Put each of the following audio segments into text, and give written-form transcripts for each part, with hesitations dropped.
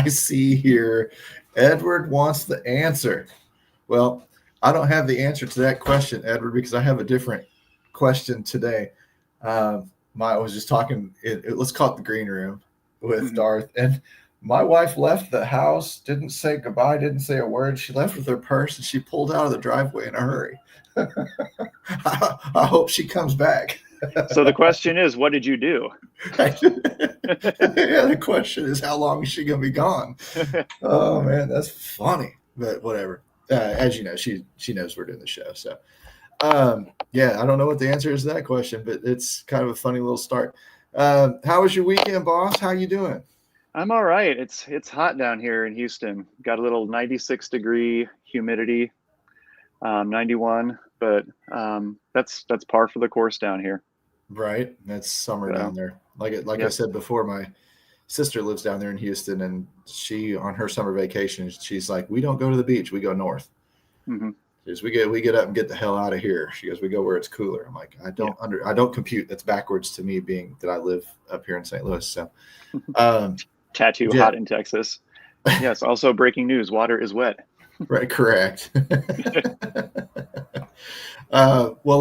I see here, Edward wants the answer. Well, I don't have the answer to that question, Edward, because I have a different question today. I was just talking, let's call it the green room with Darth. And my wife left the house, didn't say goodbye, didn't say a word. She left with her purse and she pulled out of the driveway in a hurry. I hope she comes back. So the question is, what did you do? Yeah, the question is, how long is she going to be gone? Oh, man, that's funny. But whatever. As you know, she knows we're doing the show. So, yeah, I don't know what the answer is to that question, but it's kind of a funny little start. How was your weekend, boss? How you doing? I'm all right. It's hot down here in Houston. Got a little 96-degree humidity, 91, but that's par for the course down here. Right, that's summer down there. Like I said before, my sister lives down there in Houston, and she on her summer vacation, she's like, we don't go to the beach, we go north. Because we get up and get the hell out of here. She goes, we go where it's cooler. I'm like, I don't compute. That's backwards to me, being that I live up here in St. Louis. So, tattoo hot in Texas. Yes. Also, breaking news: water is wet. Right. Correct. Well,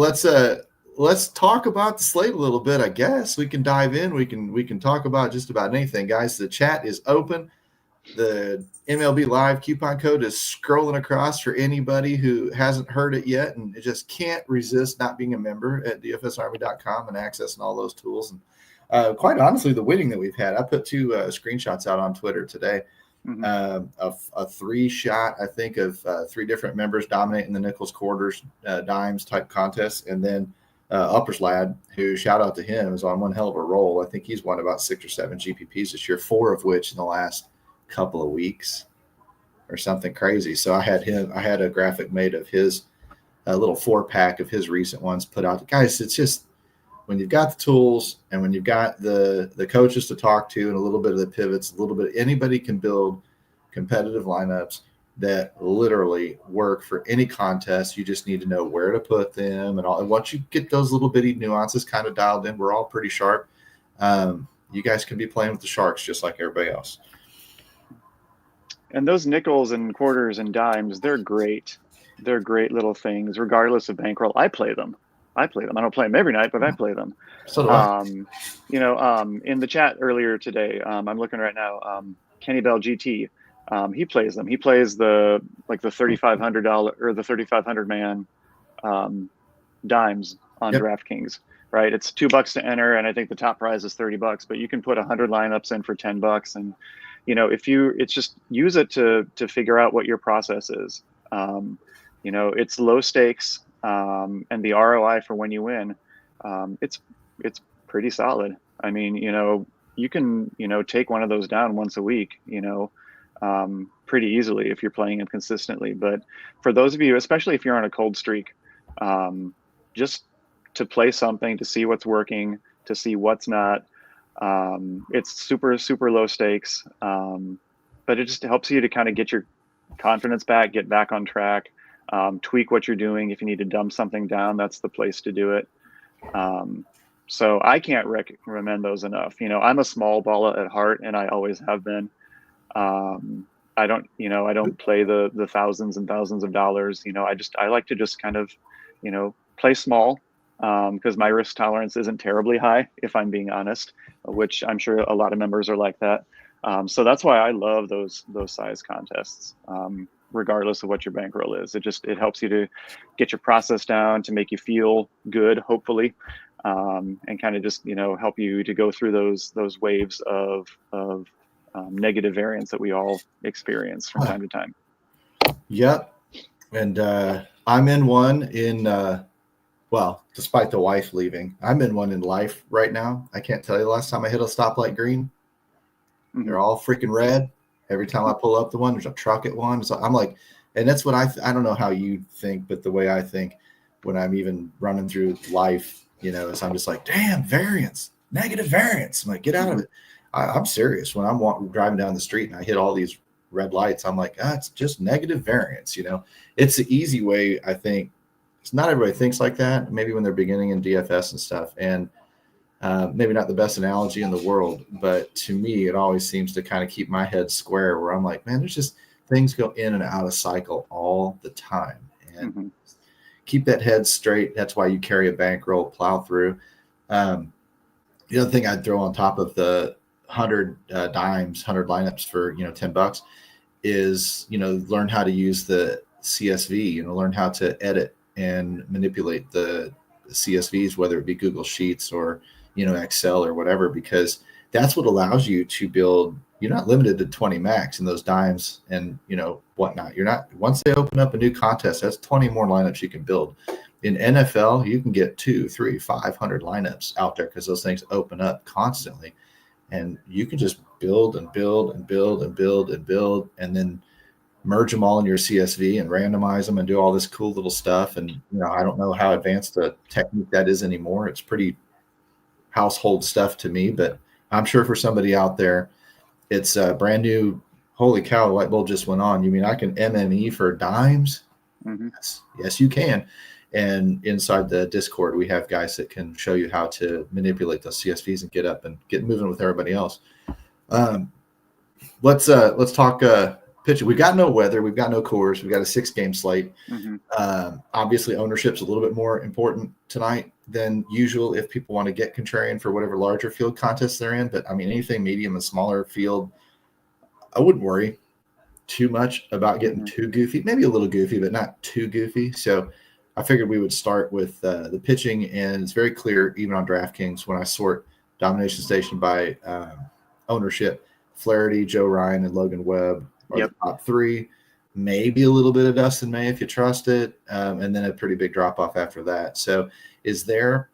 let's talk about the slate a little bit. I guess we can dive in. We can talk about just about anything, guys. The chat is open. The MLB Live coupon code is scrolling across for anybody who hasn't heard it yet and just can't resist not being a member at dfsarmy.com and accessing all those tools. And quite honestly, the winning that we've had, I put 2 screenshots out on Twitter today. A 3-shot, I think, of 3 different members dominating the nickels, quarters, dimes type contest. And then Uppers Lad, who, shout out to him, is on one hell of a roll. I think he's won about 6 or 7 GPPs this year, 4 of which in the last couple of weeks or something crazy. So I had a graphic made of his little 4-pack of his recent ones put out. Guys, it's just when you've got the tools and when you've got the coaches to talk to and a little bit of the pivots, a little bit, anybody can build competitive lineups that literally work for any contest. You just need to know where to put them and all. And once you get those little bitty nuances kind of dialed in, we're all pretty sharp. You guys can be playing with the sharks just like everybody else. And those nickels and quarters and dimes, they're great. They're great little things, regardless of bankroll. I play them. I don't play them every night, but I play them. So do I. In the chat earlier today, I'm looking right now. Kenny Bell GT, he plays them. He plays the $3,500 or the 3,500 man dimes on DraftKings. Right, it's $2 to enter, and I think the top prize is $30. But you can put 100 lineups in for $10, and it's just use it to figure out what your process is. It's low stakes, and the ROI for when you win, it's pretty solid. I mean, you can, take one of those down once a week, pretty easily if you're playing them consistently. But for those of you, especially if you're on a cold streak, just to play something, to see what's working, to see what's not. It's super, super low stakes, but it just helps you to kind of get your confidence back, get back on track, tweak what you're doing. If you need to dumb something down, that's the place to do it. So I can't recommend those enough. I'm a small baller at heart, and I always have been. I don't play the thousands and thousands of dollars. I like to just kind of, play small. Because my risk tolerance isn't terribly high, if I'm being honest, which I'm sure a lot of members are like that. So that's why I love those size contests, regardless of what your bankroll is. It helps you to get your process down, to make you feel good, hopefully, and kind of just help you to go through those waves of negative variance that we all experience from time to time. Yep, and I'm in one in. Well, despite the wife leaving, I'm in one in life right now. I can't tell you the last time I hit a stoplight green. They're all freaking red. Every time I pull up the one, there's a truck at one. So I'm like, and that's what I don't know how you think, but the way I think when I'm even running through life, is I'm just like, damn, variance, negative variance. I'm like, get out of it. I'm serious. When I'm driving down the street and I hit all these red lights, I'm like, it's just negative variance. It's the easy way, I think. It's not everybody thinks like that, maybe when they're beginning in DFS and stuff. And Maybe not the best analogy in the world, but to me, it always seems to kind of keep my head square where I'm like, man, there's just things go in and out of cycle all the time. And keep that head straight. That's why you carry a bankroll, plow through. The other thing I'd throw on top of the 100 dimes, 100 lineups for, $10 is, learn how to use the CSV, learn how to edit and manipulate the CSVs, whether it be Google Sheets or, Excel or whatever, because that's what allows you to build. You're not limited to 20 max and those dimes and, whatnot. You're not, once they open up a new contest, that's 20 more lineups you can build. In NFL, you can get 200, 300, 500 lineups out there because those things open up constantly. And you can just build and build and build and build and build and then merge them all in your CSV and randomize them and do all this cool little stuff. And, I don't know how advanced the technique that is anymore. It's pretty household stuff to me, but I'm sure for somebody out there, it's a brand new. Holy cow, the light bulb just went on. You mean I can MME for dimes? Yes, you can. And inside the Discord, we have guys that can show you how to manipulate those CSVs and get up and get moving with everybody else. Let's talk pitching. We've got no weather. We've got no cores. We've got a 6-game slate. Obviously, ownership's a little bit more important tonight than usual if people want to get contrarian for whatever larger field contests they're in. But, anything medium and smaller field, I wouldn't worry too much about getting too goofy. Maybe a little goofy, but not too goofy. So I figured we would start with the pitching, and it's very clear, even on DraftKings, when I sort Domination Station by ownership, Flaherty, Joe Ryan, and Logan Webb are the top 3. Maybe a little bit of Dustin May if you trust it, and then a pretty big drop-off after that. So is there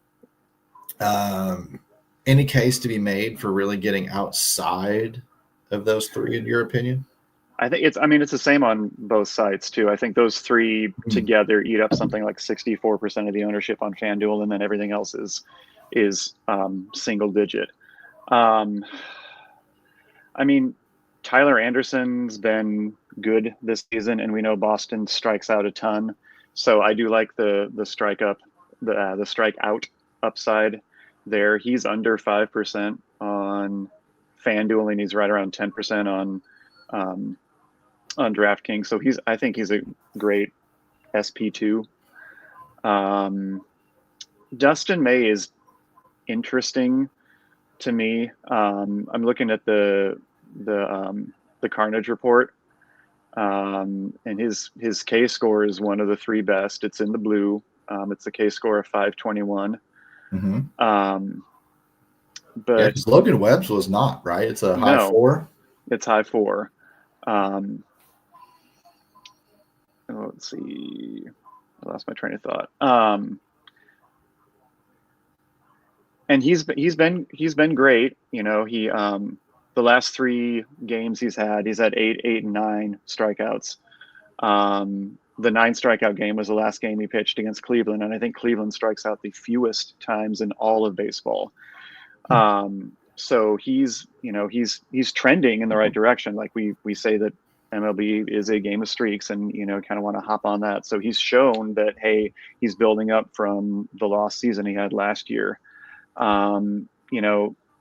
any case to be made for really getting outside of those 3, in your opinion? I think it's the same on both sides too. I think those 3 together eat up something like 64% of the ownership on FanDuel, and then everything else is single digit. Tyler Anderson's been good this season, and we know Boston strikes out a ton. So I do like the strikeout upside there. He's under 5% on FanDuel, and he's right around 10% on DraftKings. So I think he's a great SP2. Dustin May is interesting to me. I'm looking at the Carnage report, and his K score is one of the 3 best. It's in the blue. It's a K score of 521. But Logan Webb's was not, right? It's a high 4. It's high 4. Let's see. I lost my train of thought. And he's been great. He the last 3 games he's had 8, and 9 strikeouts. The 9 strikeout game was the last game he pitched against Cleveland, and I think Cleveland strikes out the fewest times in all of baseball. So he's trending in the right direction. Like we say that MLB is a game of streaks, and kind of want to hop on that. So he's shown that, hey, he's building up from the lost season he had last year. The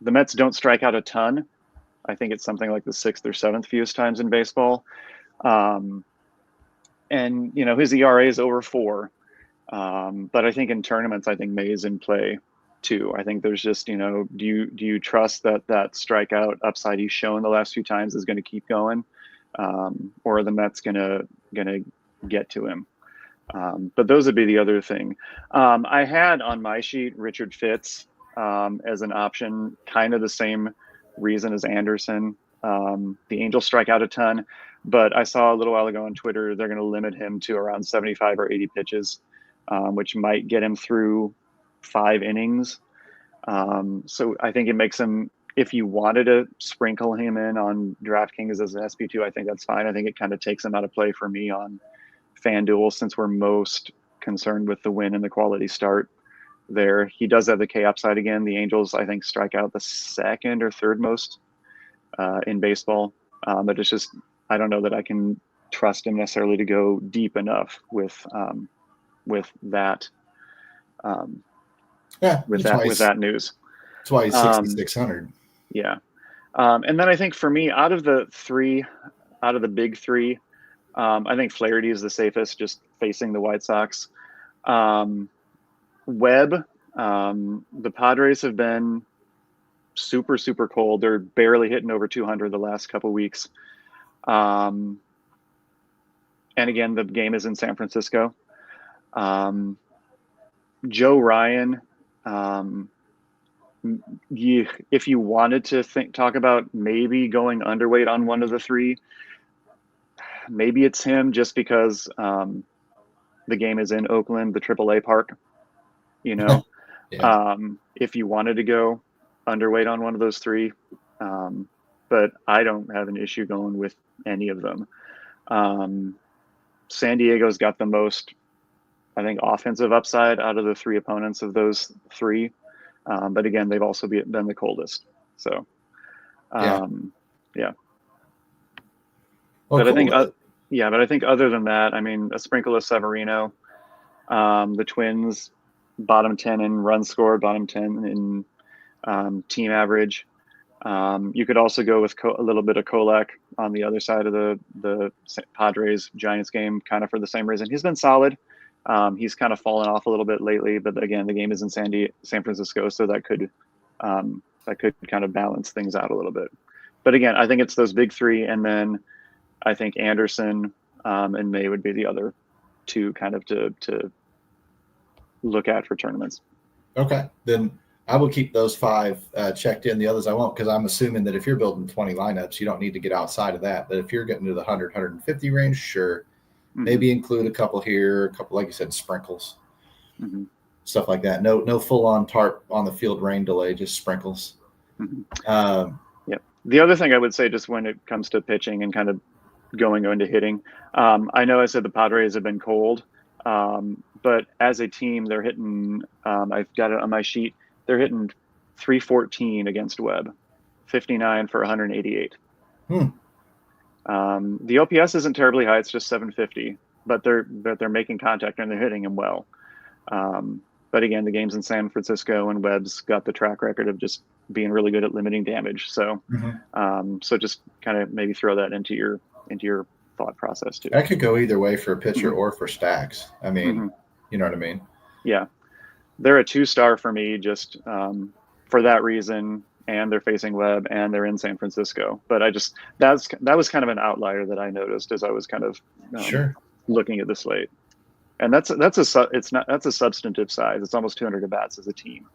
Mets don't strike out a ton. I think it's something like the 6th or 7th fewest times in baseball. And his ERA is over 4. But I think in tournaments, I think May is in play too. I think there's just, do you trust that strikeout upside he's shown the last few times is going to keep going? Or are the Mets gonna get to him? But those would be the other thing. I had on my sheet Richard Fitz as an option, kind of the same reason as Anderson. The Angels strike out a ton, but I saw a little while ago on Twitter they're going to limit him to around 75 or 80 pitches, which might get him through 5 innings. So I think it makes him, if you wanted to sprinkle him in on DraftKings as an SP2, I think that's fine. I think it kind of takes him out of play for me on FanDuel, since we're most concerned with the win and the quality start there. He does have the K upside again. The Angels, I think, strike out the 2nd or 3rd most in baseball. But it's just, I don't know that I can trust him necessarily to go deep enough with that. With that news. That's why he's 6,600. Yeah. And then I think for me, out of the big three, I think Flaherty is the safest, just facing the White Sox. Webb, the Padres have been super, super cold. They're barely hitting over 200 the last couple weeks. And again, the game is in San Francisco. Joe Ryan, if you wanted to talk about maybe going underweight on one of the three, maybe it's him, just because the game is in Oakland, the AAA park. Yeah. If you wanted to go underweight on one of those three, but I don't have an issue going with any of them. San Diego's got the most, I think, offensive upside out of the three opponents of those three. But again, they've also been the coldest. So, yeah. Well, but cool. I think other than that, I mean, a sprinkle of Severino. The Twins, bottom 10 in runs scored, bottom 10 in team average. You could also go with a little bit of Kolak on the other side of the Padres Giants game, kind of for the same reason. He's been solid. He's kind of fallen off a little bit lately, but again, the game is in San Francisco, so that could kind of balance things out a little bit. But again, I think it's those big three, and then I think Anderson and May would be the other two kind of to look at for tournaments. Okay, then I will keep those five checked in. The others I won't, because I'm assuming that if you're building 20 lineups, you don't need to get outside of that. But if you're getting to the 100, 150 range, sure. Mm-hmm. Maybe include a couple here, a couple, like you said, sprinkles, stuff like that. No full-on tarp on the field rain delay, just sprinkles. Mm-hmm. Yep. The other thing I would say, just when it comes to pitching and kind of going into hitting, I know I said the Padres have been cold, but as a team, they're hitting, I've got it on my sheet, they're hitting 314 against Webb, 59 for 188. The OPS isn't terribly high; it's just 750. But they're making contact and they're hitting him well. But again, the game's in San Francisco, and Webb's got the track record of just being really good at limiting damage. So, so just kind of maybe throw that into your thought process too. I could go either way for a pitcher or for stacks. I mean, you know what I mean? Yeah, they're a 2-star for me, just for that reason. And they're facing Webb, and they're in San Francisco. But that was kind of an outlier that I noticed as I was kind of looking at the slate. And that's a substantive size. It's almost 200 at bats as a team.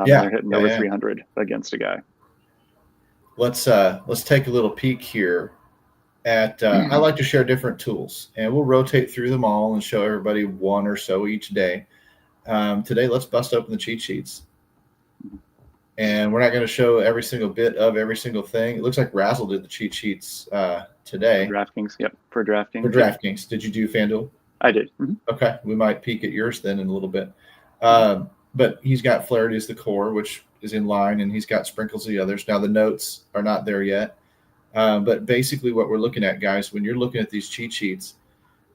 They're hitting over 300 against a guy. Let's take a little peek here at. I like to share different tools, and we'll rotate through them all and show everybody one or so each day. Today, let's bust open the cheat sheets. And we're not going to show every single bit of every single thing. It looks like Razzle did the cheat sheets today. DraftKings, yep, for DraftKings. For DraftKings. Did you do FanDuel? I did. Okay, we might peek at yours then in a little bit. But he's got Flaherty as the core, which is in line, and he's got sprinkles of the others. Now, the notes are not there yet. But basically what we're looking at, guys, when you're looking at these cheat sheets,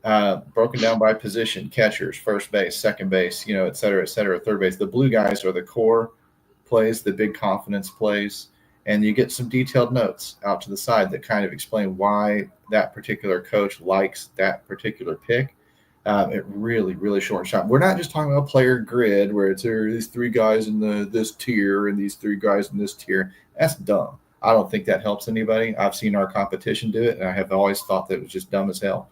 broken down by position, catchers, first base, second base, et cetera, third base. The blue guys are the core plays, the big confidence plays, and you get some detailed notes out to the side that kind of explain why that particular coach likes that particular pick. It really, really short shot. We're not just talking about player grid where it's these three guys in this tier and these three guys in this tier. That's dumb. I don't think that helps anybody. I've seen our competition do it, and I have always thought that it was just dumb as hell.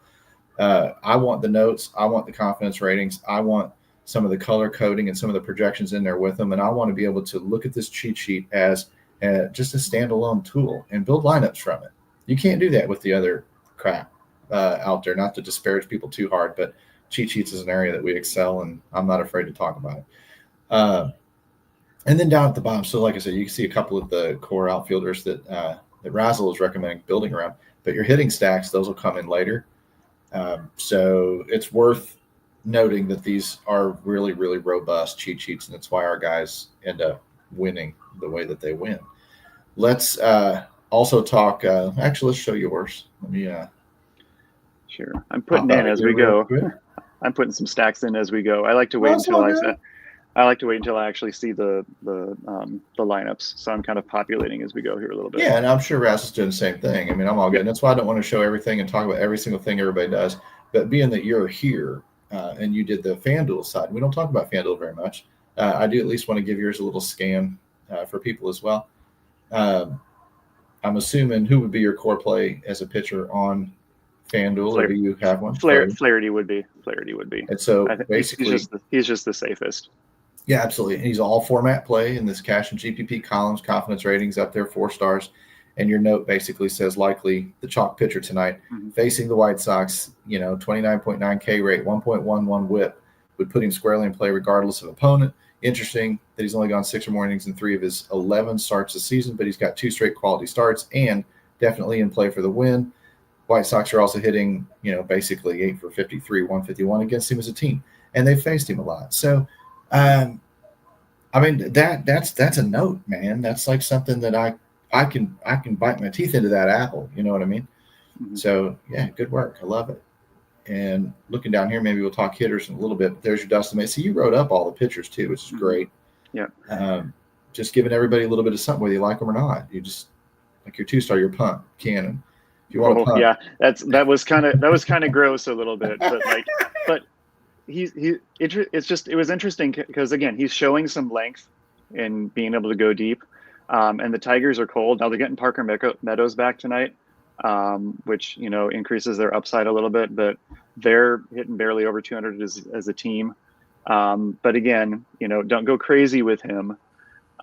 I want the notes. I want the confidence ratings. I want some of the color coding and some of the projections in there with them. And I want to be able to look at this cheat sheet as just a standalone tool and build lineups from it. You can't do that with the other crap out there, not to disparage people too hard, but cheat sheets is an area that we excel, and I'm not afraid to talk about it. And then down at the bottom, so like I said, you can see a couple of the core outfielders that Razzle is recommending building around, but your hitting stacks, those will come in later. So it's worth noting that these are really, really robust cheat sheets, and that's why our guys end up winning the way that they win. Let's also talk. Actually, let's show yours. Let me. Sure. I'm putting in as we go. I'm putting some stacks in as we go. I like to wait until I like to wait until I actually see the lineups. So I'm kind of populating as we go here a little bit. Yeah, and I'm sure Raz is doing the same thing. I mean, I'm all good. And that's why I don't want to show everything and talk about every single thing everybody does. But being that you're here and you did the FanDuel side, we don't talk about FanDuel very much. I do at least want to give yours a little scan for people as well. I'm assuming who would be your core play as a pitcher on FanDuel, or do you have one? Flaherty would be. And so I think basically, he's just the safest. Yeah, absolutely. And he's all format play in this cash and GPP columns, confidence ratings up there, 4 stars. And your note basically says likely the chalk pitcher tonight, facing the White Sox, 29.9 K rate, 1.11 whip, would put him squarely in play regardless of opponent. Interesting that he's only gone 6 or more innings in 3 of his 11 starts this season, but he's got 2 straight quality starts and definitely in play for the win. White Sox are also hitting, basically 8 for 53, 151 against him as a team. And they've faced him a lot. So, I mean, that's a note, man. That's like something that I can bite my teeth into that apple. You know what I mean? So yeah, good work. I love it. And looking down here, maybe we'll talk hitters in a little bit. But there's your Dustin May. So you wrote up all the pitchers too, which is great. Yeah. Just giving everybody a little bit of something, whether you like them or not. You just like your 2-star, your punt cannon. If you want to punt, yeah, that was kind of gross a little bit, but it was interesting because again, he's showing some length in being able to go deep. And the Tigers are cold. Now they're getting Parker Meadows back tonight, which, increases their upside a little bit, but they're hitting barely over 200 as a team. But again, don't go crazy with him.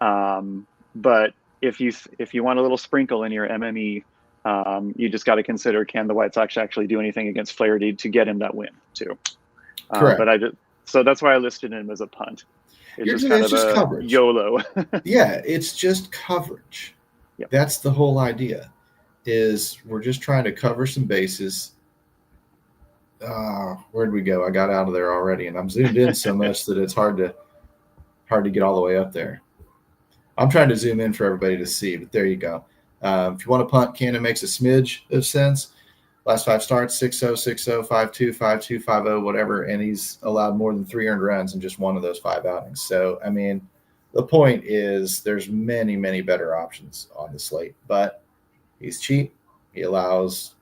But if you want a little sprinkle in your MME, you just got to consider, can the White Sox actually do anything against Flaherty to get him that win too? Correct. So that's why I listed him as a punt. It's just coverage. YOLO. Yeah, it's just coverage. Yep. That's the whole idea. Is we're just trying to cover some bases. Where'd we go? I got out of there already, and I'm zoomed in so much that it's hard to get all the way up there. I'm trying to zoom in for everybody to see, but there you go. If you want to punt, Cannon makes a smidge of sense. Last 5 starts, 6-0, 6-0, 5-2, 5-2, 5-0, whatever, and he's allowed more than 3 earned runs in just one of those 5 outings. So, I mean, the point is there's many, many better options on the slate, but he's cheap. He allows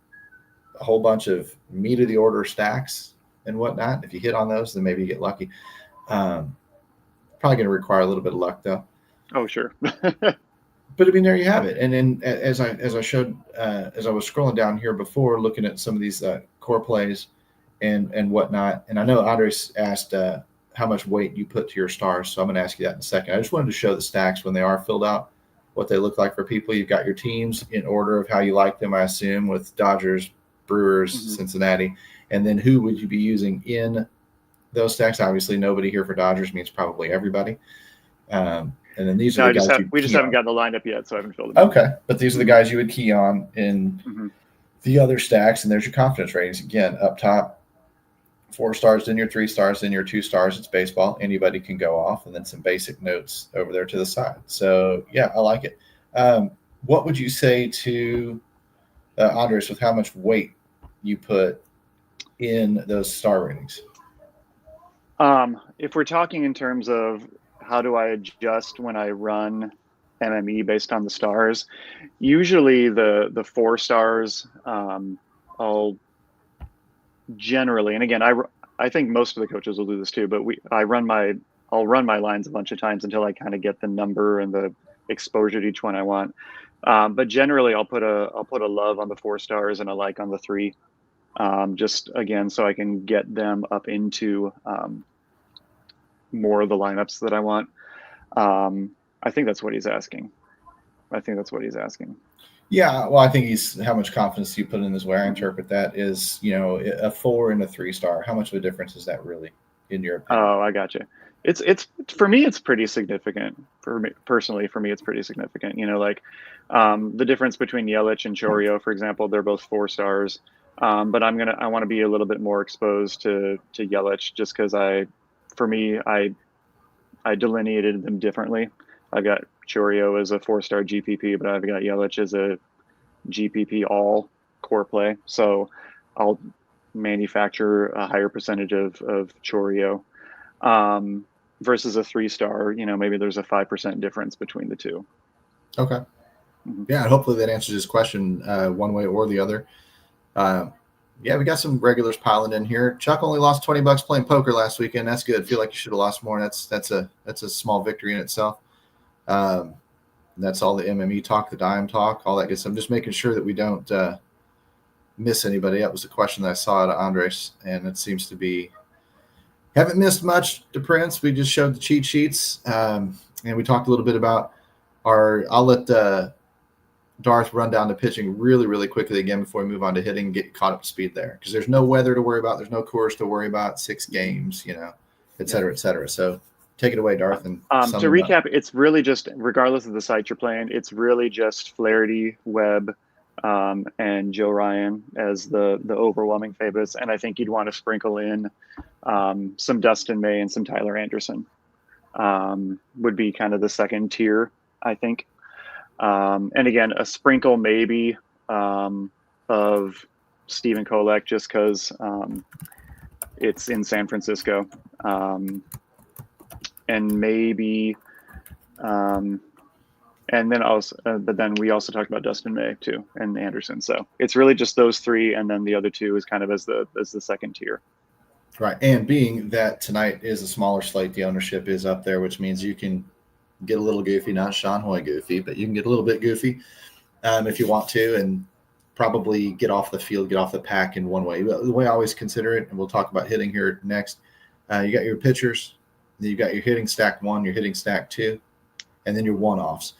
a whole bunch of meat-of-the-order stacks and whatnot. If you hit on those, then maybe you get lucky. Probably going to require a little bit of luck, though. Oh, sure. But I mean, there you have it. And then as I showed, as I was scrolling down here before, looking at some of these core plays and whatnot, and I know Andres asked how much weight you put to your stars, so I'm going to ask you that in a second. I just wanted to show the stacks when they are filled out, what they look like for people. You've got your teams in order of how you like them, I assume, with Dodgers, Brewers, Cincinnati, and then who would you be using in those stacks? Obviously, nobody here for Dodgers means probably everybody. And then these are the guys we just haven't gotten the lineup yet, so I haven't filled them. Okay, but these are the guys you would key on in the other stacks, and there's your confidence ratings. Again, up top, 4 stars, then your 3 stars, then your 2 stars. It's baseball. Anybody can go off, and then some basic notes over there to the side. So, yeah, I like it. What would you say to Andres with how much weight you put in those star ratings? If we're talking in terms of how do I adjust when I run MME based on the stars, usually the 4 stars, I'll generally, and again, I think most of the coaches will do this too, but I'll run my lines a bunch of times until I kind of get the number and the exposure to each one I want. But generally I'll put a love on the 4 stars and a like on the 3, just again, so I can get them up into, more of the lineups that I want. I think that's what he's asking. Yeah, well, I think how much confidence you put in this way. I interpret that is, a 4 and a 3 star. How much of a difference is that really, in your opinion? Oh, I gotcha. It's for me, it's pretty significant. For me personally, it's pretty significant. The difference between Yelich and Chourio, for example, they're both 4 stars. But I want to be a little bit more exposed to Yelich just because I delineated them differently. I've got Chourio as a 4-star GPP, but I've got Yelich as a GPP all core play. So I'll manufacture a higher percentage of Chourio. versus a 3-star, maybe there's a 5% difference between the two. Okay. Yeah, and hopefully that answers his question one way or the other. Yeah, we got some regulars piling in here. Chuck only lost $20 playing poker last weekend. That's good. Feel like you should have lost more. That's a small victory in itself. That's all the MME talk, the dime talk, all that good stuff. I'm just making sure that we don't miss anybody. That was a question that I saw at Andres, and it seems to be haven't missed much to Prince. We just showed the cheat sheets, and we talked a little bit about I'll let Darth run down to pitching really, really quickly again before we move on to hitting and get caught up to speed there, because there's no weather to worry about. There's no course to worry about, 6 games, et cetera, et cetera. So take it away, Darth. And to recap, it's really just, regardless of the site you're playing, it's really just Flaherty, Webb, and Joe Ryan as the overwhelming favorites. And I think you'd want to sprinkle in some Dustin May and some Tyler Anderson would be kind of the second tier, I think. And again, a sprinkle maybe of Stephen Kolek, just because it's in San Francisco. And maybe, and then also, but then we also talked about Dustin May too and Anderson. So it's really just those 3, and then the other 2 is kind of as the second tier. Right, and being that tonight is a smaller slate, the ownership is up there, which means you can get a little goofy, not Sean Hoy goofy, but you can get a little bit goofy if you want to, and probably get off the field, get off the pack in one way. The way I always consider it, and we'll talk about hitting here next, you got your pitchers, you got your hitting stack 1, your hitting stack 2, and then your one-offs.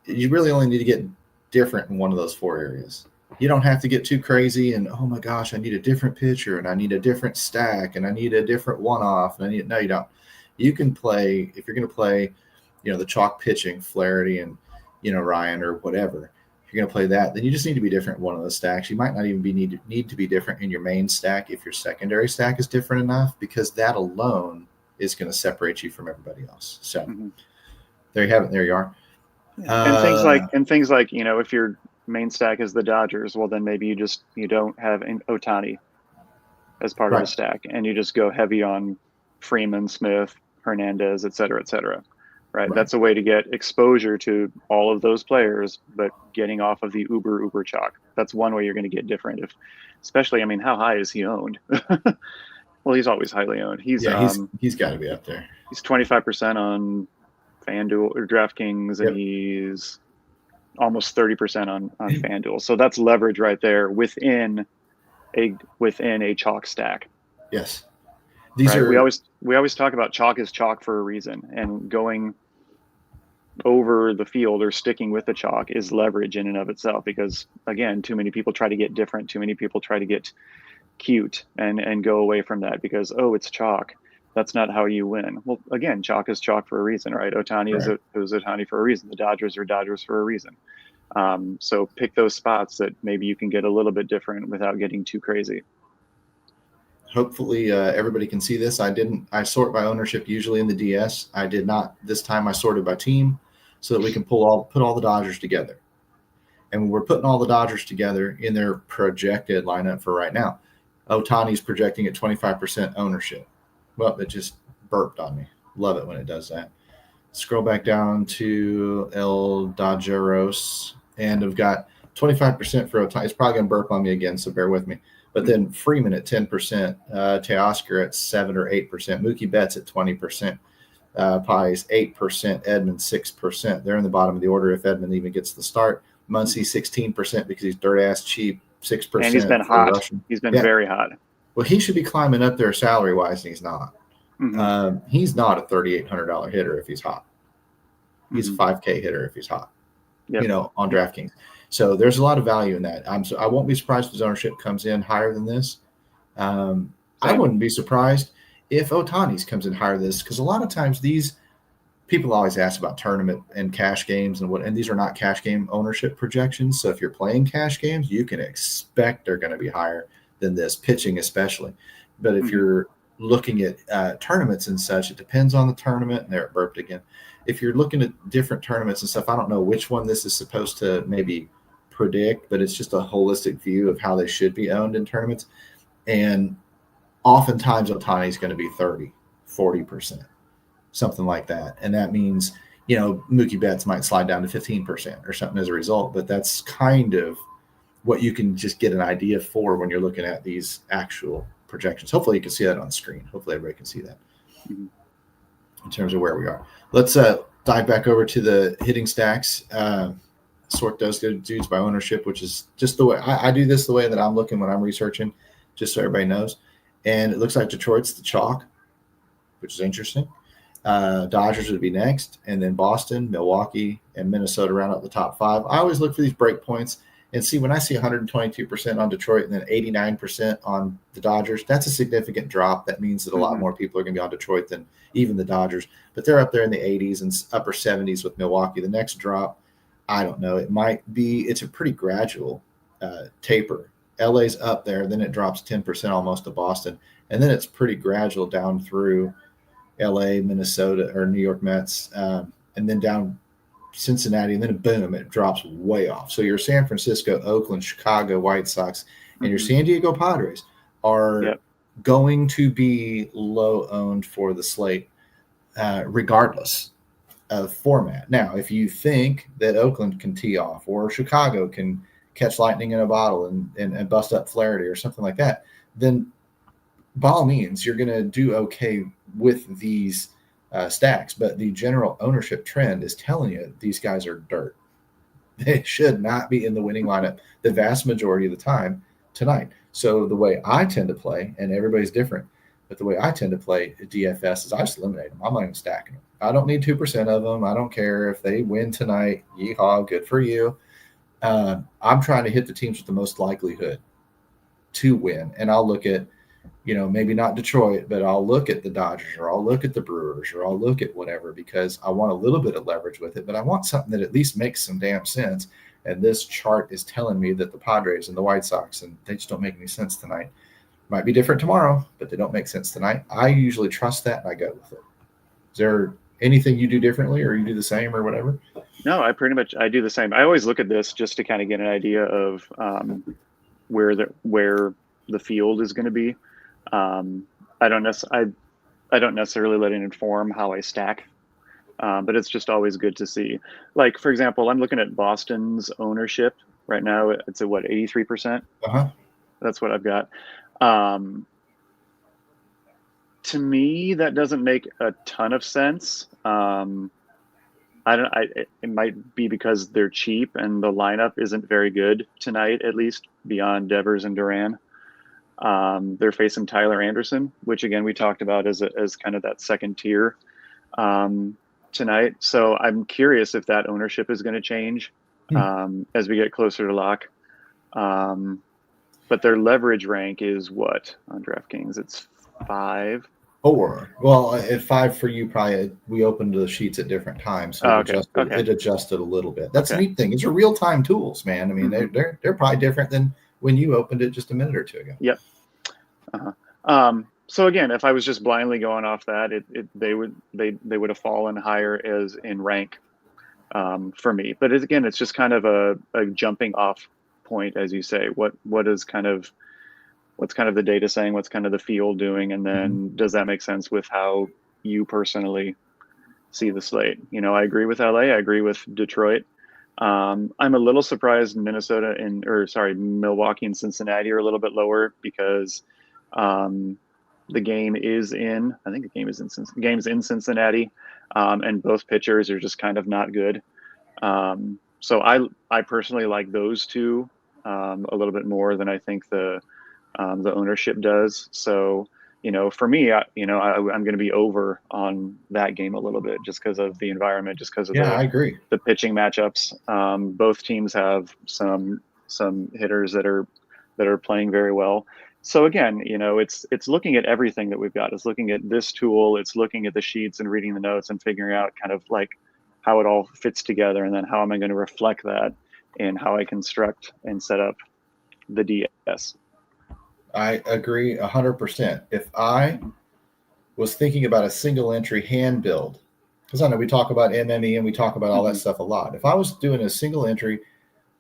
You really only need to get different in one of those 4 areas. You don't have to get too crazy and, oh my gosh, I need a different pitcher and I need a different stack and I need a different one-off. No, you don't. You can play, if you're going to play, the chalk pitching, Flaherty and, Ryan or whatever. If you're going to play that, then you just need to be different in one of those stacks. You might not even need to be different in your main stack if your secondary stack is different enough, because that alone is going to separate you from everybody else. So there you have it. There you are. And things like, if your main stack is the Dodgers, well, then maybe you don't have Ohtani as part of the stack, and you just go heavy on Freeman, Smith, Hernandez, et cetera, et cetera. Right. That's a way to get exposure to all of those players, but getting off of the uber chalk. That's one way you're going to get different. Especially, how high is he owned? Well, he's always highly owned. He's got to be up there. He's 25% on FanDuel or DraftKings, and he's almost 30% on FanDuel. So that's leverage right there within a chalk stack. Yes. We always talk about chalk is chalk for a reason, and going over the field or sticking with the chalk is leverage in and of itself, because again, too many people try to get different. Too many people try to get cute and go away from that because, it's chalk. That's not how you win. Well, again, chalk is chalk for a reason, right? Ohtani is Ohtani for a reason. The Dodgers are Dodgers for a reason. So pick those spots that maybe you can get a little bit different without getting too crazy. Hopefully everybody can see this. I sort by ownership usually in the DS. I did not this time. I sorted by team so that we can put all the Dodgers together. And when we're putting all the Dodgers together in their projected lineup for right now, Ohtani's projecting at 25% ownership. Well, it just burped on me. Love it when it does that. Scroll back down to El Dodgeros, and I've got 25% for Ohtani. It's probably going to burp on me again, so bear with me. But then Freeman at 10%, Teoscar at 7 or 8%, Mookie Betts at 20%, Pies 8%, Edmund 6%. They're in the bottom of the order if Edmund even gets the start. Muncy 16% because he's dirt ass cheap, 6%. And he's been hot. Russian. He's been very hot. Well, he should be climbing up there salary wise, and he's not. He's not a $3,800 hitter if he's hot. He's a $5K hitter if he's hot. On DraftKings. So there's a lot of value in that. I won't be surprised if his ownership comes in higher than this. I wouldn't be surprised if Ohtani's comes in higher than this, because a lot of times these people always ask about tournament and cash games and these are not cash game ownership projections. So if you're playing cash games, you can expect they're going to be higher than this, pitching especially. But if you're looking at tournaments and such, it depends on the tournament. And there it burped again. If you're looking at different tournaments and stuff, I don't know which one this is supposed to maybe predict, but it's just a holistic view of how they should be owned in tournaments. And oftentimes Ohtani is going to be 30, 40%. something like that. And that means, Mookie Betts might slide down to 15% or something as a result. But that's kind of what you can just get an idea for when you're looking at these actual projections. Hopefully you can see that on the screen. Hopefully everybody can see that in terms of where we are. Let's dive back over to the hitting stacks. Sort those dudes by ownership, which is just the way I do this, the way that I'm looking when I'm researching, just so everybody knows. And it looks like Detroit's the chalk, which is interesting. Dodgers would be next, and then Boston, Milwaukee, and Minnesota round up the top 5. I always look for these break points and see when I see 122% on Detroit and then 89% on the Dodgers, that's a significant drop. That means that a lot more people are going to be on Detroit than even the Dodgers. But they're up there in the 80s and upper 70s with Milwaukee. The next drop, I don't know. It might be – it's a pretty gradual taper. LA's up there. Then it drops 10% almost to Boston. And then it's pretty gradual down through LA, Minnesota, or New York Mets, and then down Cincinnati. And then, boom, it drops way off. So your San Francisco, Oakland, Chicago White Sox, and your San Diego Padres are going to be low owned for the slate regardless of format. Now, if you think that Oakland can tee off or Chicago can catch lightning in a bottle and bust up Flaherty or something like that, then by all means, you're going to do okay with these stacks. But the general ownership trend is telling you these guys are dirt. They should not be in the winning lineup the vast majority of the time tonight. So the way I tend to play, and everybody's different, but the way I tend to play DFS is I just eliminate them. I'm not even stacking them. I don't need 2% of them. I don't care if they win tonight. Yeehaw, good for you. I'm trying to hit the teams with the most likelihood to win. And I'll look at, maybe not Detroit, but I'll look at the Dodgers or I'll look at the Brewers or I'll look at whatever because I want a little bit of leverage with it, but I want something that at least makes some damn sense. And this chart is telling me that the Padres and the White Sox, and they just don't make any sense tonight. Might be different tomorrow, but they don't make sense tonight. I usually trust that and I go with it. Is there anything you do differently or you do the same or whatever? No, I do the same. I always look at this just to kind of get an idea of where the field is going to be. I don't necessarily let it inform how I stack, but it's just always good to see. Like, for example, I'm looking at Boston's ownership right now. It's at 83%. That's what I've got. To me, that doesn't make a ton of sense. It might be because they're cheap and the lineup isn't very good tonight, at least beyond Devers and Duran. They're facing Tyler Anderson, which again we talked about as kind of that second tier tonight. So I'm curious if that ownership is going to change as we get closer to lock. But their leverage rank is what on DraftKings? It's 5. 4. Well, at 5 for you, probably we opened the sheets at different times, so it adjusted a little bit. That's the neat thing. These are real time tools, man. I mean, they're probably different than when you opened it just a minute or two ago. Yep. So again, if I was just blindly going off that, they would have fallen higher as in rank for me. But it's just kind of a jumping off point, as you say. What's kind of the data saying? What's kind of the field doing? And then does that make sense with how you personally see the slate? I agree with LA. I agree with Detroit. I'm a little surprised Milwaukee and Cincinnati are a little bit lower because the game is in Cincinnati, and both pitchers are just kind of not good. So I personally like those two a little bit more than I think the ownership does. So, for me, I'm going to be over on that game a little bit just because of the environment, just because of I agree. The pitching matchups. Both teams have some hitters that are playing very well. So again, it's looking at everything that we've got. It's looking at this tool. It's looking at the sheets and reading the notes and figuring out kind of like how it all fits together, and then how am I going to reflect that in how I construct and set up the DS. I agree 100%. If I was thinking about a single entry hand build, because I know we talk about MME and we talk about all that stuff a lot. If I was doing a single entry,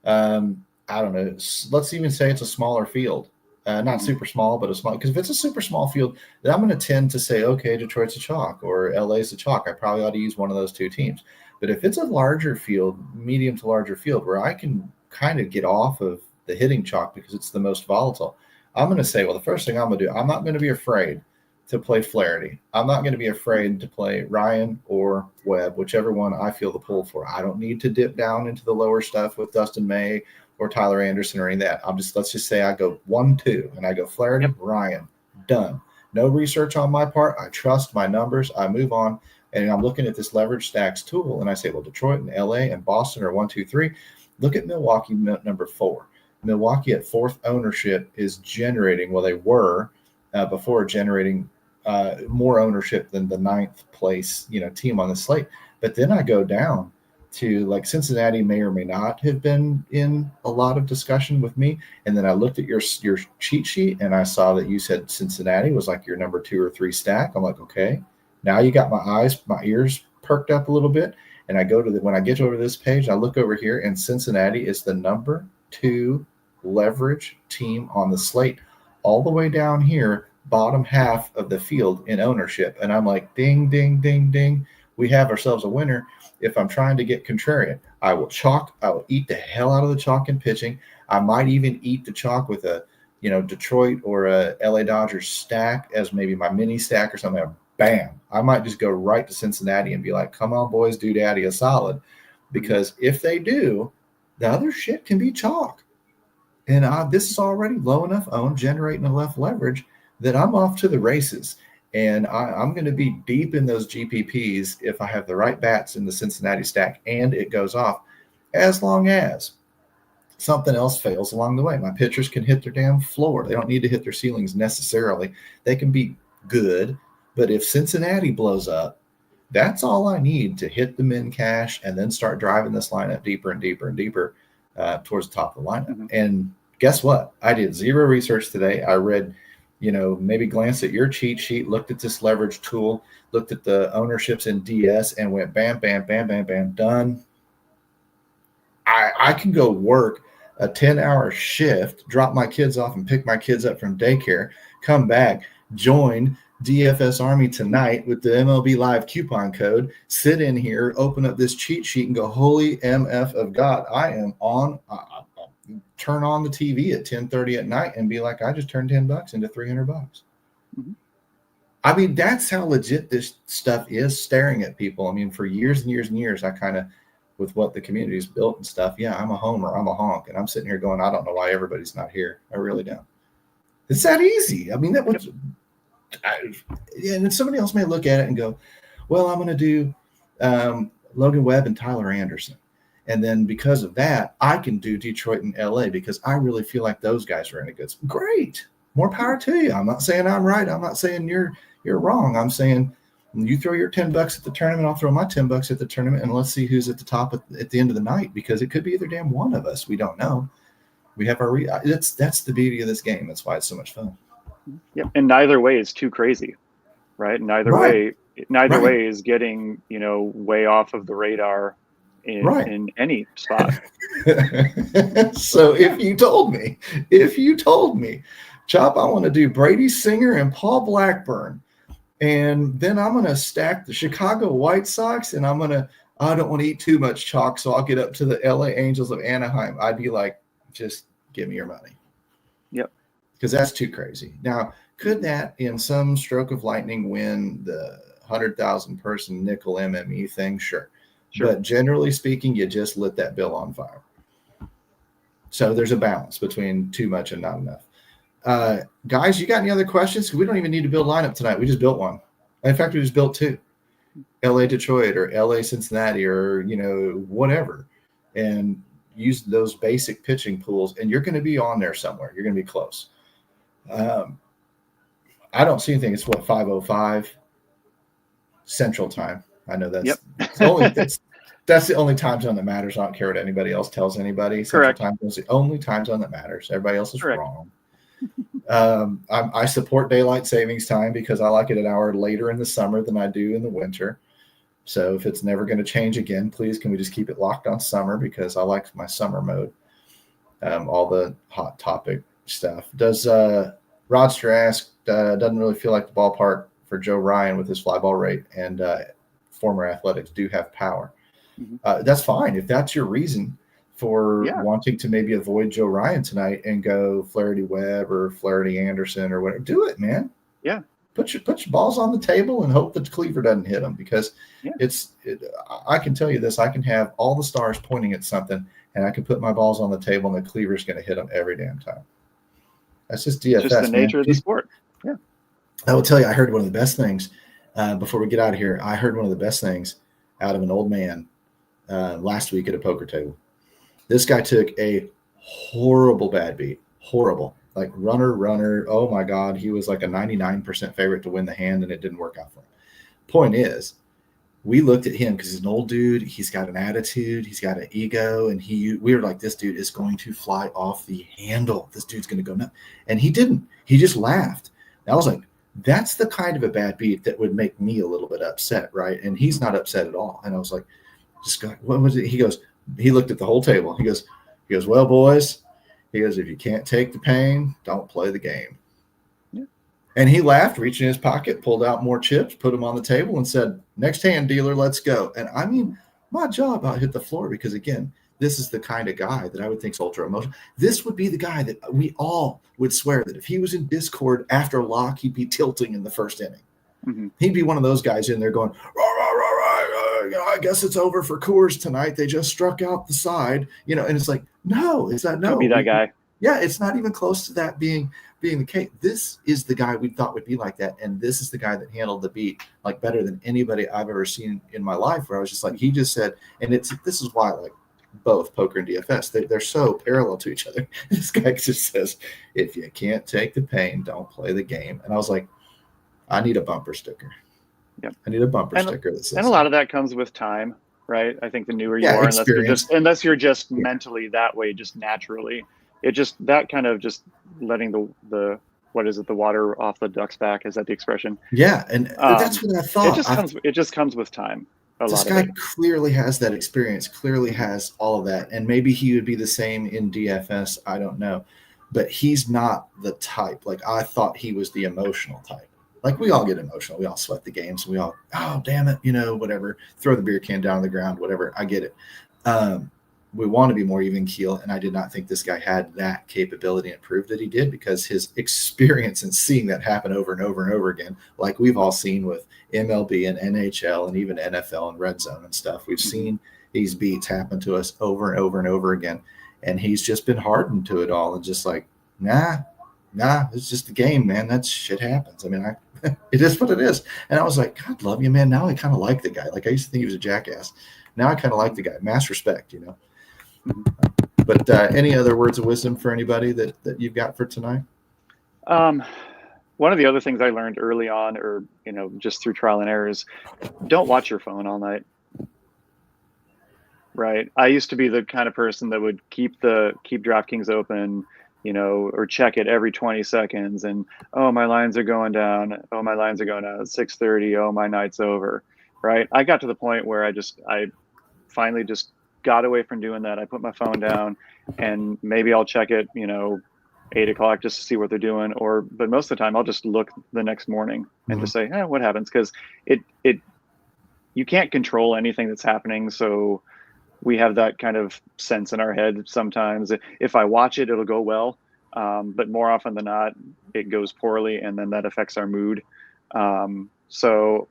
I don't know, let's even say it's a smaller field. not super small, but a small, because if it's a super small field, then I'm going to tend to say, okay, Detroit's a chalk or LA's a chalk. I probably ought to use one of those two teams. But if it's a larger field, medium to larger field, where I can kind of get off of the hitting chalk because it's the most volatile, I'm going to say, well, the first thing I'm going to do, I'm not going to be afraid to play Flaherty. I'm not going to be afraid to play Ryan or Webb, whichever one I feel the pull for. I don't need to dip down into the lower stuff with Dustin May or Tyler Anderson or any of that. Let's just say I go 1-2 and I go Flaherty, Ryan, done. No research on my part. I trust my numbers. I move on. And I'm looking at this leverage stacks tool and I say, well, Detroit and LA and Boston are 1, 2, 3. Look at Milwaukee, number 4. Milwaukee at 4th ownership is generating, well, they were before generating more ownership than the 9th place, team on the slate. But then I go down to like Cincinnati may or may not have been in a lot of discussion with me. And then I looked at your cheat sheet and I saw that you said Cincinnati was like your number 2 or 3 stack. I'm like, okay, now you got my ears perked up a little bit. And I go to when I get over this page, I look over here and Cincinnati is the number 2 leverage team on the slate, all the way down here, bottom half of the field in ownership. And I'm like, ding, ding, ding, ding. We have ourselves a winner. If I'm trying to get contrarian, I will eat the hell out of the chalk in pitching. I might even eat the chalk with a, Detroit or a LA Dodgers stack as maybe my mini stack or something. Bam. I might just go right to Cincinnati and be like, come on, boys, do daddy a solid. Because if they do, the other shit can be chalk. And this is already low enough owned, generating enough leverage that I'm off to the races. And I'm going to be deep in those GPPs if I have the right bats in the Cincinnati stack and it goes off, as long as something else fails along the way. My pitchers can hit their damn floor. They don't need to hit their ceilings necessarily. They can be good. But if Cincinnati blows up, that's all I need to hit the min cash and then start driving this lineup deeper and deeper and deeper towards the top of the lineup. Mm-hmm. And guess what? I did zero research today. I read, maybe glanced at your cheat sheet, looked at this leverage tool, looked at the ownerships in DS and went bam, bam, bam, bam, bam, done. I can go work a 10-hour shift, drop my kids off and pick my kids up from daycare, come back, join DFS Army tonight with the MLB Live coupon code, sit in here, open up this cheat sheet and go, holy MF of God, I am on, turn on the TV at 10:30 at night and be like, I just turned $10 into $300. Mm-hmm. I mean, that's how legit this stuff is staring at people. I mean, for years and years and years, I kind of, with what the community's built and stuff, yeah, I'm a homer, I'm a honk. And I'm sitting here going, I don't know why everybody's not here. I really don't. It's that easy. I mean, that was... and then somebody else may look at it and go, well, I'm going to do Logan Webb and Tyler Anderson. And then because of that, I can do Detroit and LA because I really feel like those guys are in a good spot. Great. More power to you. I'm not saying I'm right. I'm not saying you're wrong. I'm saying you throw your $10 at the tournament, I'll throw my $10 at the tournament, and let's see who's at the top at the end of the night, because it could be either damn one of us. We don't know. We have our that's the beauty of this game. That's why it's so much fun. Yep. And neither way is too crazy, right? Neither way is getting, way off of the radar in any spot. So if you told me, Chop, I want to do Brady Singer and Paul Blackburn, and then I'm going to stack the Chicago White Sox, and I don't want to eat too much chalk, so I'll get up to the LA Angels of Anaheim. I'd be like, just give me your money. Yep. Because that's too crazy. Now, could that in some stroke of lightning win the 100,000 person nickel MME thing? Sure. But generally speaking, you just lit that bill on fire. So there's a balance between too much and not enough. Guys, you got any other questions? We don't even need to build lineup tonight. We just built one. In fact, we just built 2. LA Detroit or LA Cincinnati or, whatever. And use those basic pitching pools, and you're going to be on there somewhere. You're going to be close. I don't see anything. It's 5:05 Central Time. I know that's that's the only time zone that matters. I don't care what anybody else tells anybody. Correct. Central Time is the only time zone that matters. Everybody else is wrong. I support daylight savings time because I like it an hour later in the summer than I do in the winter. So if it's never going to change again, please, can we just keep it locked on summer, because I like my summer mode. All the hot topic stuff. Does Rodster ask, doesn't really feel like the ballpark for Joe Ryan with his fly ball rate, and former Athletics do have power. That's fine. If that's your reason for wanting to maybe avoid Joe Ryan tonight and go Flaherty Webb or Flaherty Anderson or whatever, do it, man. Yeah. Put your balls on the table and hope that Cleaver doesn't hit them, because I can tell you this, I can have all the stars pointing at something and I can put my balls on the table and the Cleaver's going to hit them every damn time. That's just DFS, just the nature of the sport. Yeah. I will tell you, I heard one of the best things before we get out of here. I heard one of the best things out of an old man last week at a poker table. This guy took a horrible bad beat, horrible. Like runner. Oh my God. He was like a 99% favorite to win the hand, and it didn't work out for him. Point is, we looked at him because he's an old dude. He's got an attitude. He's got an ego. And we were like, this dude is going to fly off the handle. This dude's going to go nuts. And he didn't. He just laughed. And I was like, that's the kind of a bad beat that would make me a little bit upset, right? And he's not upset at all. And I was like, just go, what was it? He goes, he looked at the whole table. He goes, well, boys, he goes, if you can't take the pain, don't play the game. Yeah. And he laughed, reached in his pocket, pulled out more chips, put them on the table, and said, next hand, dealer, let's go. And I mean, my jaw about hit the floor, because, again, this is the kind of guy that I would think is ultra emotional. This would be the guy that we all would swear that if he was in Discord after lock, he'd be tilting in the first inning. Mm-hmm. He'd be one of those guys in there going, rah, rah, rah, rah, I guess it's over for Coors tonight. They just struck out the side, and it's like, no, it's not. No, don't be that guy. Yeah, it's not even close to that being the case. This is the guy we thought would be like that, and this is the guy that handled the beat like better than anybody I've ever seen in my life. Where I was just like, he just said, and this is why, like, both poker and DFS, they're so parallel to each other. This guy just says, if you can't take the pain, don't play the game. And I was like, I need a bumper sticker. Yep. I need a bumper sticker that says. And a lot of that comes with time, right? I think the newer you are, unless you're just mentally that way, just naturally, it just that kind of just letting the what is it, the water off the duck's back? Is that the expression? Yeah, and that's what I thought. It just comes with time. This guy clearly has that experience, clearly has all of that, and maybe he would be the same in DFS. I don't know, but he's not the type. Like, I thought he was the emotional type. Like, we all get emotional. We all sweat the games. We all, oh, damn it, whatever. Throw the beer can down on the ground, whatever. I get it. We want to be more even keel, and I did not think this guy had that capability, and proved that he did, because his experience in seeing that happen over and over and over again, like we've all seen with MLB and NHL and even NFL and red zone and stuff. We've seen these beats happen to us over and over and over again, and he's just been hardened to it all and just like, nah, it's just a game, man. That shit happens. I mean, it is what it is. And I was like, God love you, man. Now I kind of like the guy. Like, I used to think he was a jackass. Now I kind of like the guy. Mass respect, But any other words of wisdom for anybody that you've got for tonight? One of the other things I learned early on, or just through trial and error, is don't watch your phone all night. Right? I used to be the kind of person that would keep DraftKings open, or check it every 20 seconds, and my lines are going down. Oh, my lines are going down at 6:30. Oh, my night's over. Right? I got to the point where I finally just got away from doing that. I put my phone down, and maybe I'll check it, 8 o'clock just to see what they're doing. But most of the time I'll just look the next morning and just say, what happens? Because you can't control anything that's happening. So we have that kind of sense in our head sometimes. If I watch it, it'll go well. But more often than not, it goes poorly, and then that affects our mood. So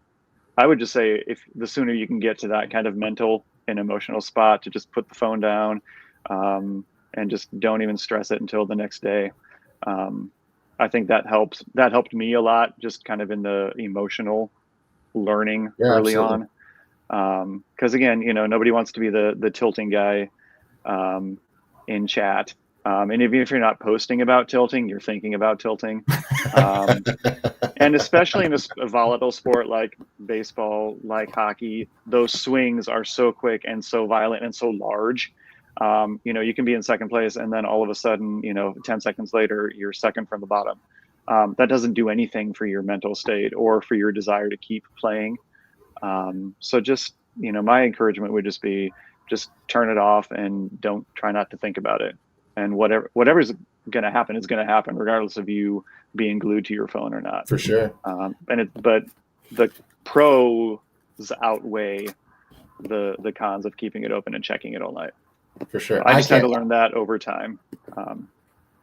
I would just say, if the sooner you can get to that kind of mental and emotional spot, to just put the phone down, and just don't even stress it until the next day. I think that helps. That helped me a lot, just kind of in the emotional learning early on. Because again, nobody wants to be the tilting guy in chat. And even if you're not posting about tilting, you're thinking about tilting. And especially in a volatile sport like baseball, like hockey, those swings are so quick and so violent and so large. You can be in second place, and then all of a sudden, 10 seconds later, you're second from the bottom. That doesn't do anything for your mental state or for your desire to keep playing. So just, my encouragement would just be, just turn it off and try not to think about it. And whatever's going to happen is going to happen, regardless of you being glued to your phone or not. For sure. But the pros outweigh the cons of keeping it open and checking it all night. For sure. I just had to learn that over time.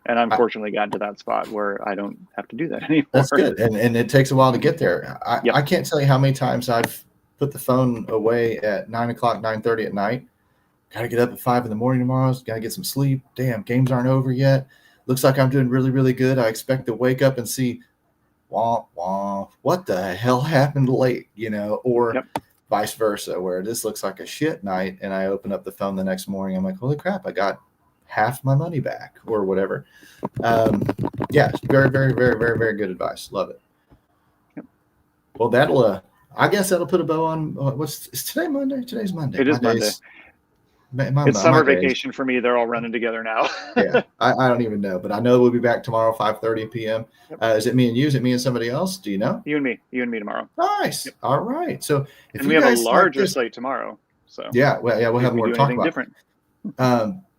And unfortunately gotten to that spot where I don't have to do that anymore. That's good. And it takes a while to get there. I can't tell you how many times I've put the phone away at 9 o'clock, 9:30 at night. Got to get up at 5 in the morning tomorrow. Got to get some sleep. Damn, games aren't over yet. Looks like I'm doing really, really good. I expect to wake up and see, wah, wah, what the hell happened late, or vice versa, where this looks like a shit night. And I open up the phone the next morning. I'm like, holy crap, I got half my money back or whatever. Very, very, very, very, very good advice. Love it. Yep. Well, I guess that'll put a bow on is today Monday? Today's Monday. It is Monday. It's summer vacation for me. They're all running together now. Yeah, I don't even know, but I know we'll be back tomorrow, 5:30 p.m. Yep. Is it me and you? Is it me and somebody else? Do you know? You and me tomorrow. Nice. Yep. All right. So if we have a larger slate tomorrow. So we'll have more to talk about. Different.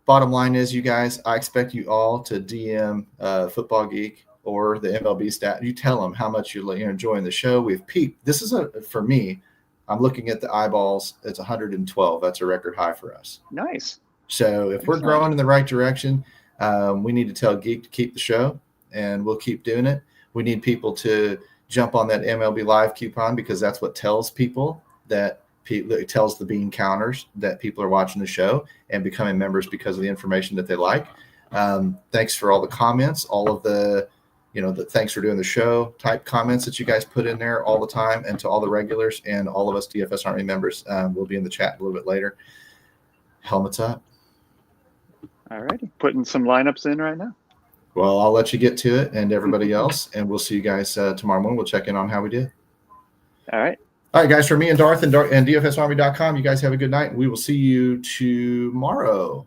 Bottom line is, you guys, I expect you all to DM Football Geek or the MLB stat. You tell them how much you're enjoying the show. We've peaked. This is for me. I'm looking at the eyeballs. It's 112. That's a record high for us. Nice. So if we're growing in the right direction, we need to tell Geek to keep the show, and we'll keep doing it. We need people to jump on that MLB Live coupon, because that's what tells people that it tells the bean counters that people are watching the show and becoming members because of the information that they like. Thanks for all the comments, all of the thanks for doing the show type comments that you guys put in there all the time, and to all the regulars and all of us DFS Army members. We'll be in the chat a little bit later. Helmets up. All righty. Putting some lineups in right now. Well, I'll let you get to it, and everybody else, and we'll see you guys tomorrow morning. We'll check in on how we did. All right. All right, guys, for me and Darth and DFSArmy.com, you guys have a good night. We will see you tomorrow.